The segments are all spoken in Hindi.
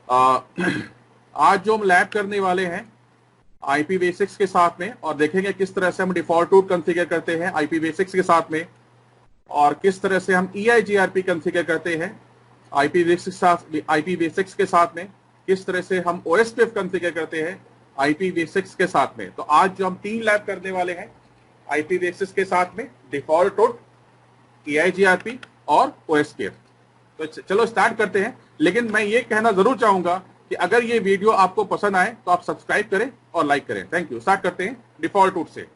आज जो हम लैब करने वाले हैं IPv6 के साथ में, और देखेंगे किस तरह से हम डिफॉल्ट रूट कॉन्फ़िगर करते हैं IPv6 के साथ में, और किस तरह से हम EIGRP कॉन्फ़िगर करते हैं IPv6 के साथ में, किस तरह से हम OSPF कॉन्फ़िगर करते हैं IPv6 के साथ में। तो आज जो हम 3 लैब करने वाले हैं IPv6 के साथ में, डिफॉल्ट रूट, EIGRP और OSPF। तो चलो स्टार्ट करते हैं। लेकिन मैं ये कहना जरूर चाहूंगा कि अगर ये वीडियो आपको पसंद आए तो आप सब्सक्राइब करें और लाइक करें। Thank you. स्टार्ट करते हैं डिफॉल्ट रूट से।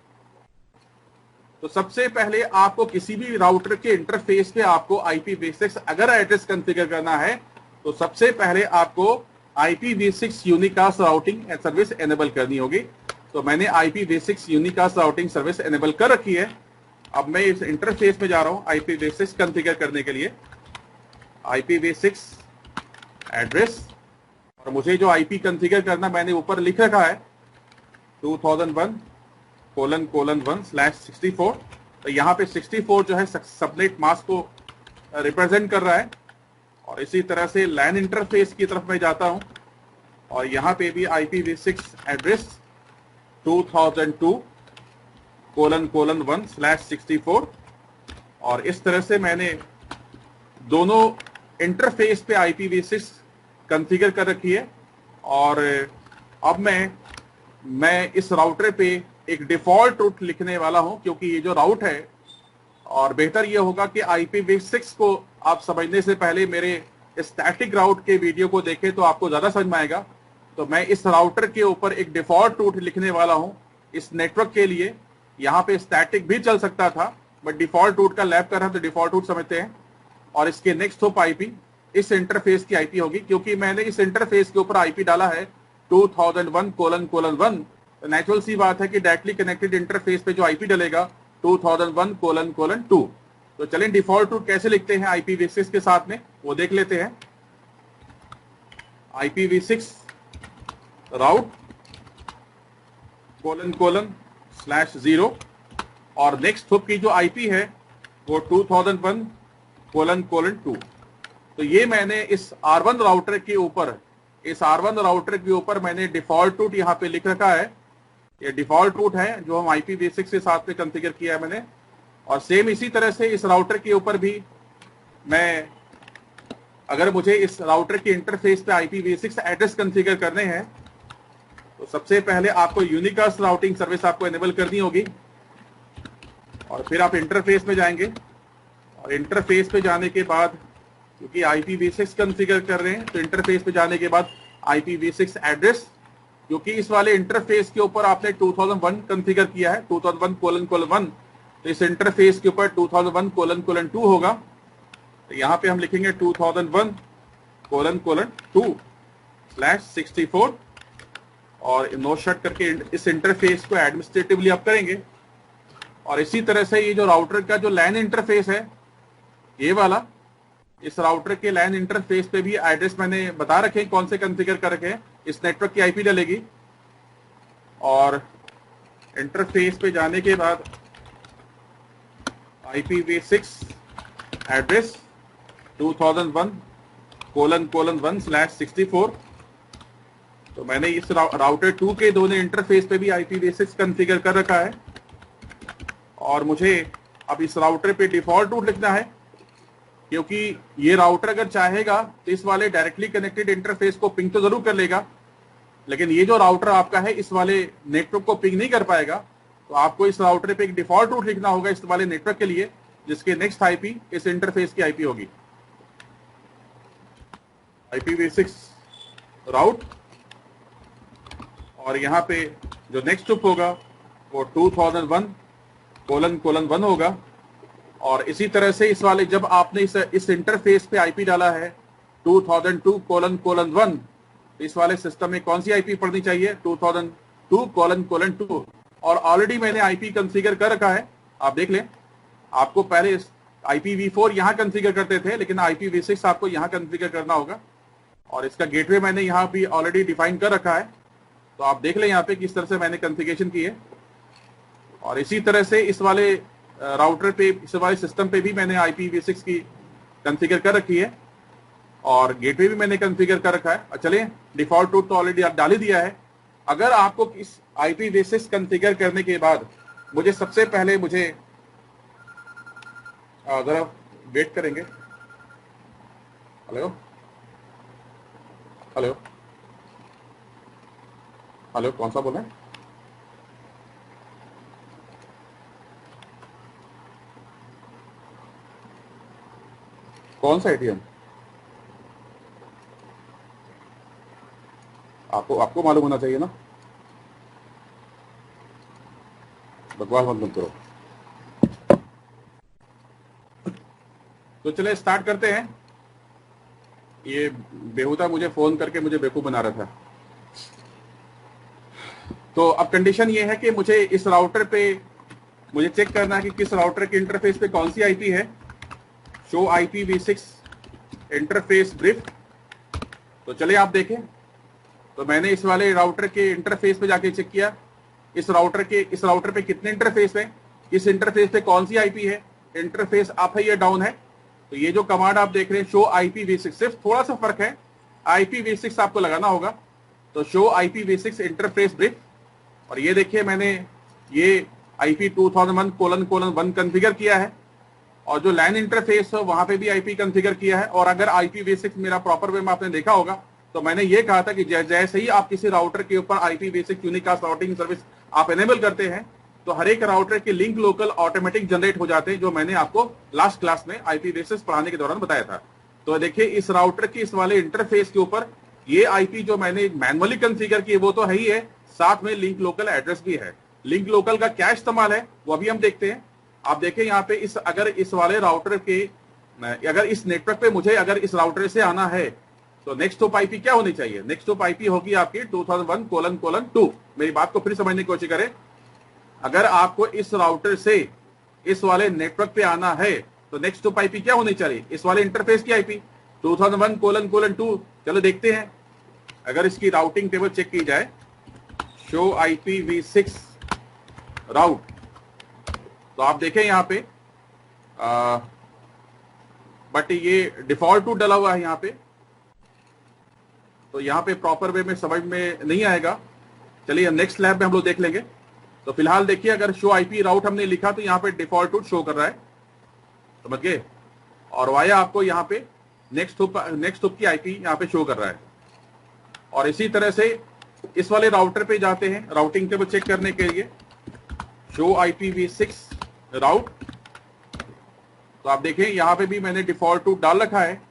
तो सबसे पहले आपको किसी भी राउटर के इंटरफेस पे आपको IPv6 अगर एड्रेस कॉन्फ़िगर करना है तो सबसे पहले आपको IPv6 unicast routing service enable करनी होगी। तो मैंने IPv6 unicast routing service enable कर रखी है। अब मैं इस इंटरफेस में जा रहा हूं IPv6 कॉन्फ़िगर करने के लिए। IPv6 एड्रेस, और मुझे जो IP कॉन्फ़िगर करना मैंने ऊपर लिख रखा है 2001:1/64। तो यहाँ पे 64 जो है सबनेट मास्क को रिप्रेजेंट कर रहा है। और इसी तरह से लैन इंटरफेस की तरफ मैं जाता हूँ और यहाँ पे भी IPv6 एड्रेस 2002:1/64। और इस तरह से मैंने दोनों इंटरफेस पे IPv6 कॉन्फ़िगर कर रखी है। और अब मैं इस राउटर पे एक डिफॉल्ट रूट लिखने वाला हूं, क्योंकि ये जो राउट है, और बेहतर ये होगा कि IPv6 को आप समझने से पहले मेरे स्टैटिक राउट के वीडियो को देखें तो आपको ज्यादा समझ में आएगा। तो मैं इस राउटर के ऊपर एक डिफॉल्ट रूट लिखने वाला हूं इस नेटवर्क के लिए। यहाँ पे स्टैटिक भी चल सकता था, बट डिफॉल्ट रूट का लैब कर रहा है तो डिफॉल्ट रूट समझते हैं। और इसके नेक्स्ट होप IP इस इंटरफेस की IP होगी, क्योंकि मैंने इस इंटरफेस के ऊपर IP डाला है 2001:1। तो नेचुरल सी बात है कि डायरेक्टली कनेक्टेड इंटरफेस पे जो IP डलेगा 2001:2। तो चलें डिफॉल्ट रूट कैसे लिखते हैं IPv6 के साथ में वो देख लेते हैं। IPv6 राउट ::0 और नेक्स्ट होप की जो IP है वो 2001:2। तो ये मैंने इस R1 राउटर के ऊपर मैंने डिफॉल्ट रूट यहाँ पे लिख रखा है। ये डिफॉल्ट रूट है जो हम IPv6 के साथ में कॉन्फ़िगर किया है मैंने। और सेम इसी तरह से इस राउटर के ऊपर भी मैं, अगर मुझे इस राउटर के इंटरफेस पे IPv6 एड्रेस कॉन्फ़िगर करने हैं तो सबसे पहले आपको यूनिकास्ट राउटिंग सर्विस आपको एनेबल करनी होगी। और फिर आप इंटरफेस में जाएंगे, और इंटरफेस पे जाने के बाद, क्योंकि IPv6 कॉन्फ़िगर कर रहे हैं, तो इंटरफेस पे जाने के बाद IPv6 एड्रेस, क्योंकि इस वाले इंटरफेस के ऊपर आपने 2001 कॉन्फ़िगर किया है 2001:1, तो इस इंटरफेस के ऊपर 2001:2 होगा। तो यहाँ पे हम लिखेंगे 2001:2/64 और नो शट करके इस इंटरफेस को एडमिनिस्ट्रेटिवली अप करेंगे। और इसी तरह से ये जो राउटर का जो लैन इंटरफेस है ये वाला, इस राउटर के लैन इंटरफेस पे भी एड्रेस मैंने बता रखे हैं कौन से कॉन्फ़िगर कर रखे हैं। इस नेटवर्क की IP डलेगी और इंटरफेस पे जाने के बाद IPv6 एड्रेस 2001:1/64। तो मैंने इस राउटर 2 के दोनों इंटरफेस पे भी IPv6 कॉन्फ़िगर कर रखा है। और मुझे अब इस राउटर पे डिफॉल्ट रूट लिखना है, क्योंकि ये राउटर अगर चाहेगा तो इस वाले डायरेक्टली कनेक्टेड इंटरफेस को पिंग तो जरूर कर लेगा, लेकिन ये जो राउटर आपका है इस वाले नेटवर्क को पिंग नहीं कर पाएगा। तो आपको इस राउटर पे एक डिफॉल्ट रूट लिखना होगा इस वाले नेटवर्क के लिए, जिसके नेक्स्ट IP इस इंटरफेस की IP होगी। IPv6 राउट, और यहाँ पे जो नेक्स्ट होप होगा वो 2001:1 होगा। और इसी तरह से इस वाले, जब आपने इस इंटरफेस पे IP डाला है 2002:1, इस वाले सिस्टम में कौन सी IP पढ़नी चाहिए 2002:2। और ऑलरेडी मैंने IP कॉन्फ़िगर कर रखा है, आप देख लें। आपको पहले IPv4 यहाँ कॉन्फ़िगर करते थे, लेकिन IPv6 आपको यहाँ कॉन्फ़िगर करना होगा। और इसका गेटवे मैंने यहाँ भी ऑलरेडी डिफाइन कर रखा है, तो आप देख लें यहाँ पे किस तरह से मैंने कॉन्फ़िगरेशन की है। और इसी तरह से इस वाले राउटर पे, इस वाले सिस्टम पे भी मैंने IPv6 की कॉन्फ़िगर कर रखी है। और गेटवे भी मैंने कॉन्फ़िगर कर रखा है। चलिए डिफॉल्ट रूट तो ऑलरेडी आप डाल ही दिया है। अगर आपको इस आईपी बेसिस कॉन्फ़िगर करने के बाद मुझे सबसे पहले जरा वेट करेंगे। हेलो हेलो हेलो, कौन सा बोल रहे हैं? कौन सा एटीएम? आपको आपको मालूम होना चाहिए ना, बकवास मत करो। तो चले स्टार्ट करते हैं। ये बेहुदा मुझे फोन करके मुझे बेवकूफ बना रहा था। तो अब कंडीशन ये है कि मुझे इस राउटर पे मुझे चेक करना है कि किस राउटर के इंटरफेस पे कौन सी आईपी है। Show IPv6 interface brief. तो चलिए आप देखें। तो मैंने इस वाले राउटर के इंटरफेस पे जाके चेक किया, इस राउटर पे कितने इंटरफेस है, इस इंटरफेस पे कौन सी आईपी है, इंटरफेस अप है या डाउन है। तो ये जो कमांड आप देख रहे हैं शो IPv6, सिर्फ थोड़ा सा फर्क है, IPv6 आपको लगाना होगा। तो शो IPv6 इंटरफेस ब्रीफ। और ये देखिए मैंने ये IP 2001:1 कॉन्फ़िगर किया है, और जो लैन इंटरफेस है वहां पे भी आईपी कॉन्फ़िगर किया है। और अगर IPv6 मेरा प्रॉपर वे में आपने देखा होगा तो मैंने ये कहा था कि जैसे ही आप किसी राउटर के ऊपर IPv6 यूनिकास्ट राउटिंग सर्विस आप एनेबल करते हैं तो हर एक राउटर के लिंक लोकल ऑटोमेटिक जनरेट हो जाते हैं, जो मैंने आपको लास्ट क्लास में IPv6 पढ़ाने के दौरान बताया था। तो देखिए इस राउटर के इस वाले इंटरफेस के ऊपर ये आईपी जो मैंने मैनुअली कॉन्फ़िगर की वो तो है ही है, साथ में लिंक लोकल एड्रेस भी है। लिंक लोकल का क्या इस्तेमाल है वो अभी हम देखते हैं। आप देखें यहाँ पे अगर इस वाले राउटर के अगर इस नेटवर्क पे मुझे अगर इस राउटर से आना है तो नेक्स्ट टॉप आईपी क्या होनी चाहिए? नेक्स्ट टॉप आईपी होगी आपकी 2001:2। मेरी बात को फिर समझने की कोशिश करें। अगर आपको इस राउटर से इस वाले नेटवर्क पे आना है तो नेक्स्ट टॉप आईपी क्या होनी चाहिए? इस वाले इंटरफेस की आईपी 2001:2। चलो देखते हैं। अगर इसकी राउटिंग टेबल चेक की जाए, शो IPv6 राउट, तो आप देखें यहाँ पे बट ये डिफॉल्ट रूट डला हुआ है यहाँ पे, तो यहाँ पे प्रॉपर वे में समझ में नहीं आएगा। चलिए नेक्स्ट लैब में हम लोग देख लेंगे। तो फिलहाल देखिए अगर शो आईपी राउट हमने लिखा तो यहाँ पे डिफॉल्ट रूट शो कर रहा है, समझ गए। और वाया आपको यहाँ पे नेक्स्ट हुप की आईपी यहाँ पे शो कर रहा है। और इसी तरह से इस वाले राउटर पे जाते हैं राउटिंग टेबल चेक करने के लिए, शो IPv6 राउट। तो आप देखें यहाँ पे भी मैंने डिफॉल्ट रूट डाल रखा है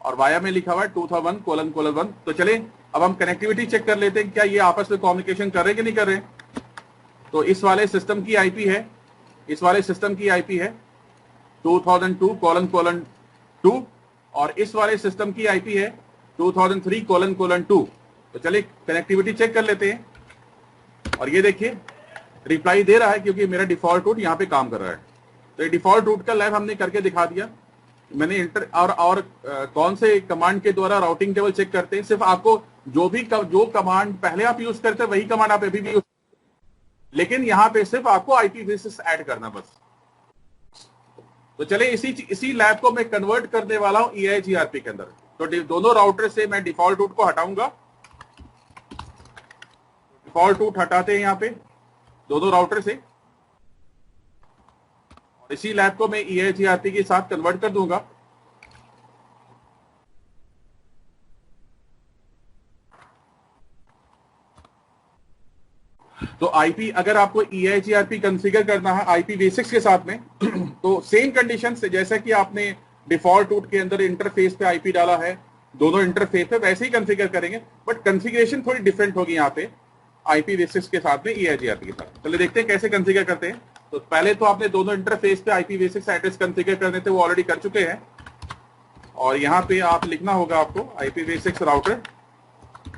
और वाया में लिखा हुआ है 2001:1। तो चले अब हम कनेक्टिविटी चेक कर लेते हैं क्या ये आपस में कम्युनिकेशन कर रहे हैं कि नहीं कर रहे। तो इस वाले सिस्टम की आईपी है, इस वाले सिस्टम की आईपी है 2002:2 और इस वाले सिस्टम की आईपी है 2003:2। तो चलिए कनेक्टिविटी चेक कर लेते हैं। और ये देखिए रिप्लाई दे रहा है क्योंकि मेरा डिफॉल्ट रूट यहाँ पे काम कर रहा है। तो ये डिफॉल्ट रूट का लैब हमने करके दिखा दिया। मैंने कौन से कमांड के द्वारा राउटिंग टेबल चेक करते हैं, सिर्फ आपको जो कमांड पहले आप यूज करते हैं वही कमांड आप अभी भी यूज, लेकिन यहाँ पे सिर्फ आपको IPv6 ऐड करना बस। तो चले इसी लैब को मैं कन्वर्ट करने वाला हूं EIGRP के अंदर। तो दोनों राउटर से मैं डिफॉल्ट रूट को हटाऊंगा। डिफॉल्ट रूट हटाते हैं यहाँ पे दोनों राउटर से, और इसी लैब को मैं EIGRP के साथ कन्वर्ट कर दूंगा। तो आईपी अगर आपको EIGRP कॉन्फ़िगर करना है IPv6 के साथ में तो सेम कंडीशन से जैसा कि आपने डिफॉल्ट रूट के अंदर इंटरफेस पे आईपी डाला है, दोनों इंटरफेस पे वैसे ही कॉन्फ़िगर करेंगे, बट कॉन्फ़िगरेशन थोड़ी डिफरेंट होगी यहाँ पे IPv6 के साथ में EIGRP के साथ। चलिए देखते हैं कैसे कॉन्फ़िगर करते हैं। तो पहले तो आपने दोनों इंटरफेस पे IPv6 एड्रेस कॉन्फ़िगर करने थे, वो ऑलरेडी कर चुके हैं। और यहाँ पे आप लिखना होगा आपको IPv6 राउटर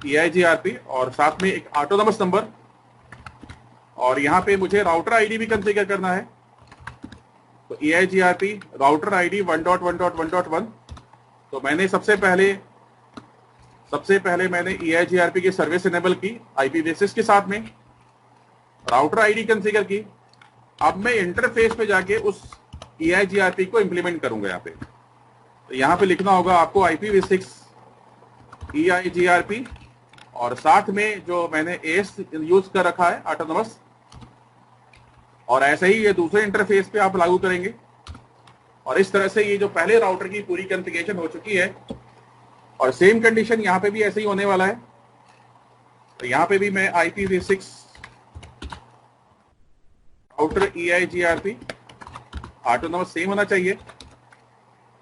EIGRP और साथ में एक ऑटोनॉमस नंबर, और यहाँ पे मुझे राउटर आईडी भी कॉन्फ़िगर करना है। तो EIGRP राउटर आईडी 1.1.1.1। तो मैंने सबसे पहले मैंने EIGRP की सर्विस इनेबल की IPv6 के साथ में, राउटर आईडी कॉन्फ़िगर की। अब मैं इंटरफेस पे जाके उस EIGRP को इंप्लीमेंट करूंगा यहाँ पे। तो यहाँ पे लिखना होगा आपको IPv6 EIGRP और साथ में जो मैंने AS यूज कर रखा है ऑटोनोमस, और ऐसे ही ये दूसरे इंटरफेस पे आप लागू करेंगे। और इस तरह से ये जो पहले राउटर की पूरी कॉन्फ़िगरेशन हो चुकी है, और सेम कंडीशन यहाँ पे भी ऐसे ही होने वाला है। तो यहाँ पे भी मैं IPv6 router EIGRP autonomous same होना चाहिए,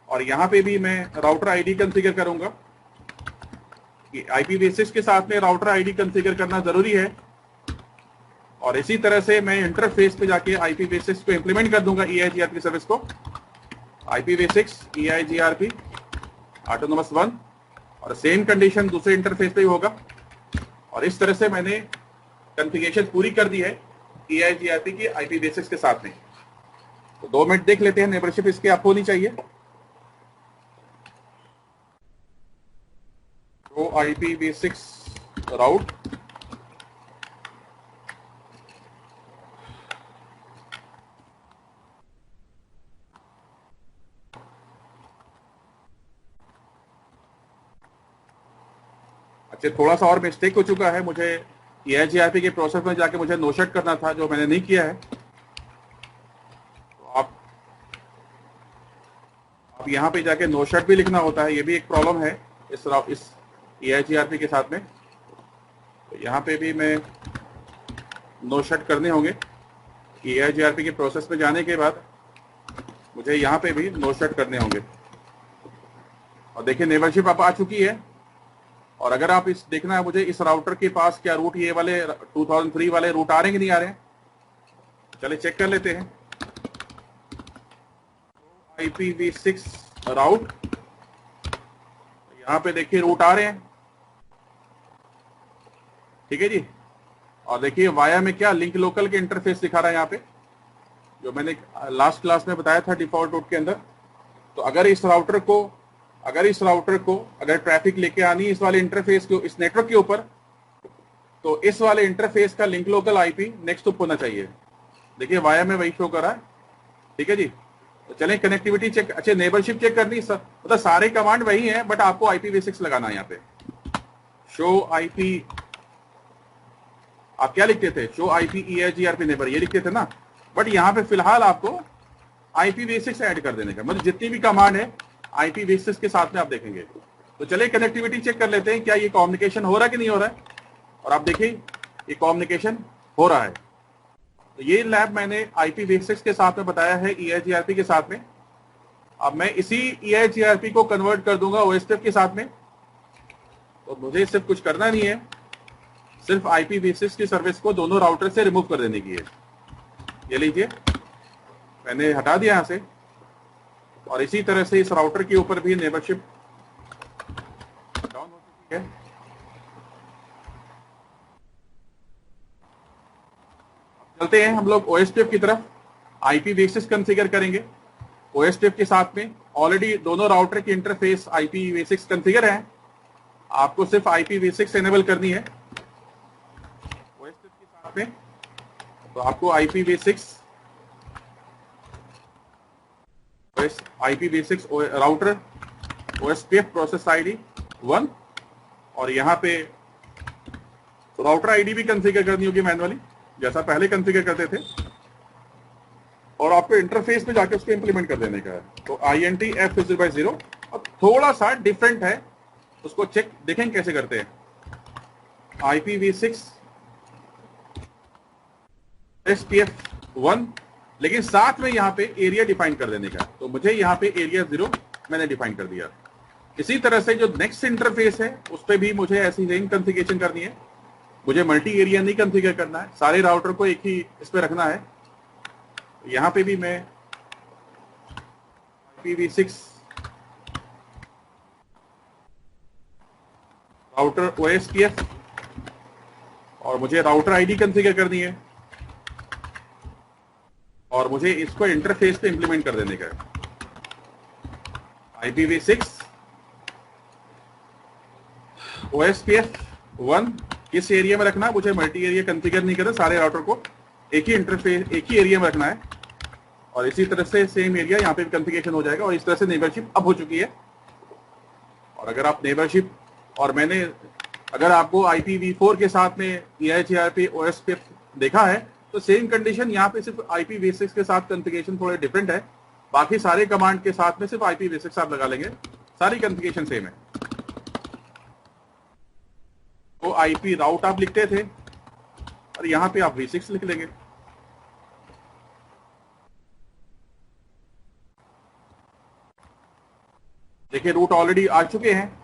और यहाँ पे भी मैं राउटर आईडी कॉन्फ़िगर करूंगा कि IPv6 के साथ में राउटर आईडी कॉन्फ़िगर करना जरूरी है। और इसी तरह से मैं इंटरफेस पे जाके IPv6 को इंप्लीमेंट कर दूंगा EIGRP सर्विस को, IPv6 EIGRP ऑटोनोमस 1, और सेम कंडीशन दूसरे इंटरफेस पे ही होगा। और इस तरह से मैंने कॉन्फ़िगरेशन पूरी कर दी है EIGRP की IPv6 के साथ में। तो 2 मिनट देख लेते हैं नेबरशिप इसके आपको होनी चाहिए। तो IPv6 राउट अच्छा, थोड़ा सा और मिस्टेक हो चुका है, मुझे EIGRP के प्रोसेस में जाके मुझे नो शट करना था, जो मैंने नहीं किया है। तो आप यहाँ पे जाके नो शट भी लिखना होता है, ये भी एक प्रॉब्लम है इस EIGRP के साथ में। तो यहाँ पे भी मैं नो शट करने होंगे। EIGRP के प्रोसेस में जाने के बाद मुझे यहाँ पे भी नो शट करने होंगे। और देखिए नेबरशिप अब आ चुकी है। और अगर आप इस देखना है मुझे इस राउटर के पास क्या रूट, ये वाले 2003 वाले रूट आ रहे हैं कि नहीं आ रहे हैं, चलिए चेक कर लेते हैं। IPv6 राउट, यहाँ पे देखिए रूट आ रहे हैं, ठीक है जी। और देखिए वाया में क्या लिंक लोकल के इंटरफेस दिखा रहा है यहाँ पे, जो मैंने लास्ट क्लास में बताया था डिफॉल्ट रूट के अंदर। तो अगर इस राउटर को अगर ट्रैफिक लेके आनी है इस वाले इंटरफेस को, इस नेटवर्क के ऊपर, तो इस वाले इंटरफेस का link local IP next up होना चाहिए। देखिए वाया में वही शो कर रहा है, ठीक है जी। तो चलें कनेक्टिविटी चेक, अच्छा नेबरशिप चेक करनी, मतलब सारे कमांड वही हैं, बट आपको IPv6 लगाना है यहाँ पे। शो IP, आप क्या लिखते थे, शो IP EIGRP नेबर, ये लिखते थे ना, बट यहाँ पे फिलहाल आपको IPv6 ऐड कर देने का, मतलब जितनी भी कमांड है IPv6 के साथ में आप देखेंगे। तो चलिए कनेक्टिविटी चेक कर लेते हैं, क्या ये कम्युनिकेशन हो रहा है कि नहीं हो रहा है। और आप देखिए ये कम्युनिकेशन हो रहा है। तो ये लैब मैंने IPv6 के साथ में बताया है EIGRP के साथ में। अब मैं इसी EIGRP को कन्वर्ट कर दूंगा OSPF के साथ में। तो मुझे सिर्फ कुछ करना नहीं है, सिर्फ IPv6 की सर्विस को दोनों राउटर से रिमूव कर देने की है। ये लीजिए मैंने हटा दिया यहां से, और इसी तरह से इस राउटर के ऊपर भी नेबरशिप डाउन हो चुकी है। चलते हैं हम लोग OSPF की तरफ, IPv6 कॉन्फ़िगर करेंगे। OSPF के साथ में ऑलरेडी दोनों राउटर की इंटरफेस IPv6 कॉन्फ़िगर है, आपको सिर्फ IPv6 एनेबल करनी है OSPF के साथ में। तो आपको IPv6 router OSPF process ID 1, और यहाँ पे राउटर आईडी भी कॉन्फ़िगर करनी होगी मैनुअली, जैसा पहले कॉन्फ़िगर करते थे, और आपको इंटरफेस में जाके उसको इंप्लीमेंट कर देने का है। तो INT F0/0 अब थोड़ा सा डिफरेंट है, उसको चेक देखें कैसे करते हैं। IPv6 SPF 1, लेकिन साथ में यहाँ पे एरिया डिफाइन कर देने का। तो मुझे यहाँ पे एरिया 0 मैंने डिफाइन कर दिया। इसी तरह से जो नेक्स्ट इंटरफेस है उस पर भी मुझे ऐसी सेम कॉन्फ़िगरेशन करनी है। मुझे मल्टी एरिया नहीं कॉन्फ़िगर करना है, सारे राउटर को एक ही इस पे रखना है। यहाँ पे भी मैं IPv6 राउटर OSPF, और मुझे राउटर आईडी कॉन्फ़िगर करनी है, और मुझे इसको इंटरफेस पे इंप्लीमेंट कर देने का है। IPv6 OSPF 1 किस एरिया में रखना है, मुझे मल्टी एरिया कॉन्फ़िगर नहीं करना, सारे राउटर को एक ही इंटरफेस एक ही एरिया में रखना है। और इसी तरह से सेम एरिया यहाँ पे भी कॉन्फ़िगरेशन हो जाएगा। और इस तरह से नेबरशिप अब हो चुकी है। और अगर आप नेबरशिप और मैंने अगर आपको IPv4 के साथ में EIGRP OSPF देखा है तो सेम कंडीशन यहाँ पे सिर्फ IPv6 के साथ कॉन्फ़िगरेशन थोड़े डिफरेंट है। बाकी सारे कमांड के साथ में सिर्फ IPv6 आप लगा लेंगे, सारी कॉन्फ़िगरेशन सेम है। तो IP राउट आप लिखते थे और यहाँ पे आप V6 लिख लेंगे। देखिए रूट ऑलरेडी आ चुके हैं।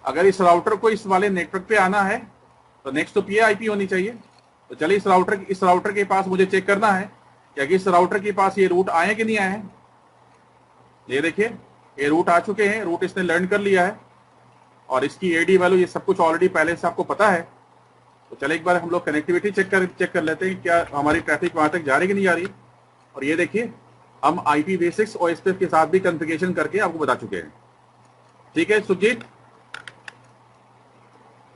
अगर इस राउटर को इस वाले नेटवर्क पे आना है तो नेक्स्ट तो PIP होनी चाहिए। तो चलिए इस राउटर के पास मुझे चेक करना है कि इस राउटर के पास ये रूट आए कि नहीं आए हैं। ये देखिए ये रूट आ चुके हैं, रूट इसने लर्न कर लिया है और इसकी AD वैल्यू ये सब कुछ ऑलरेडी पहले से आपको पता है। तो चलिए एक बार हम लोग कनेक्टिविटी चेक कर लेते हैं क्या हमारी ट्रैफिक वहां तक जा रही कि नहीं जा रही। और ये देखिए हम IPv6 OSPF के साथ भी कॉन्फ़िगरेशन करके आपको बता चुके हैं। ठीक है सुजीत,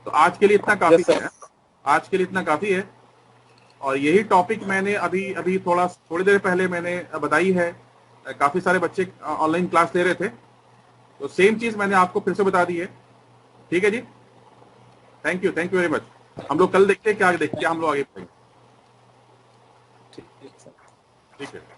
तो आज के लिए इतना काफी है। आज के लिए इतना काफी है और यही टॉपिक मैंने अभी थोड़ी देर पहले मैंने बताई है। काफी सारे बच्चे ऑनलाइन क्लास ले रहे थे तो सेम चीज मैंने आपको फिर से बता दी है। ठीक है जी, थैंक यू वेरी मच। हम लोग कल देखते हैं क्या हम लोग आगे बढ़ेंगे। ठीक है।